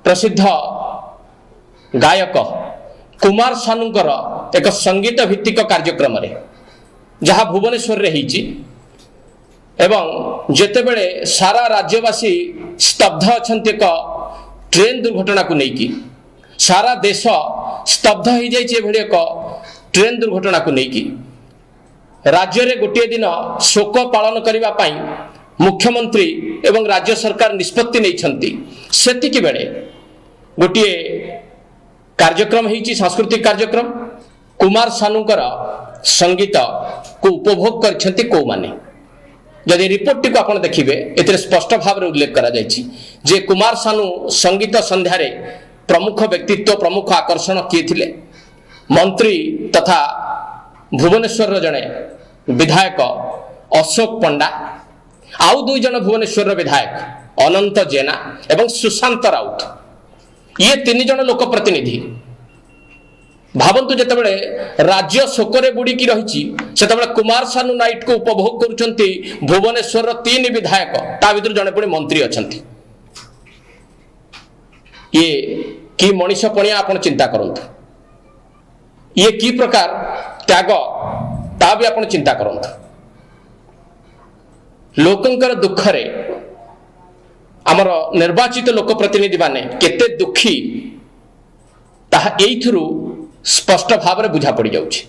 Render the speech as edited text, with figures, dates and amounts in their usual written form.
प्रसिद्ध गायक कुमार सानूंकर एक संगीत भित्तिक कार्यक्रम रे जहाँ भुवनेश्वर रे हिची एवं जेतेबेले सारा राज्यवासी स्तब्ध अछंती एक ट्रेन दुर्घटना को लेकिन सारा देश स्तब्ध हो जाए एक ट्रेन दुर्घटना को लेकिन राज्य रे गोटे दिन शोक पालन करने मुख्यमंत्री एवं राज्य सरकार निष्पत्ति नहीं सेतिकी बेले गोटे कार्यक्रम होती सांस्कृतिक कार्यक्रम कुमार सानूंकर संगीत को उपभोग करछंती को माने जदि रिपोर्ट टी को आपण देखिबे एतरे स्पष्ट भाव रे उल्लेख करा जायछि जे कुमार सानू संगीत संध्या रे प्रमुख व्यक्तित्व प्रमुख आकर्षण किए थिले मंत्री तथा भुवनेश्वर जने विधायक अशोक पंडा आउ दुई जन भुवनेश्वर विधायक अनंत जेना एवं सुशांत राउत ये तीन जन लोक प्रतिनिधि भावंतु जितेबले राज्य शोकरे बुड़ीकी रही से कुमार सानू नाइट को उपभोग करुँच भुवनेश्वर तीन विधायक ता भर जड़े पुणी मंत्री अच्छा ये कि मनीष पणिया आप चिंता करूँ ये कि प्रकार त्याग ता भी आप चिंता करूँ लोकंकर दुखरे आमर निर्वाचित लोक प्रतिनिधि माने केते दुखी ताहा एइथुरु स्पष्ट भाव में बुझा पड़ जाउछि।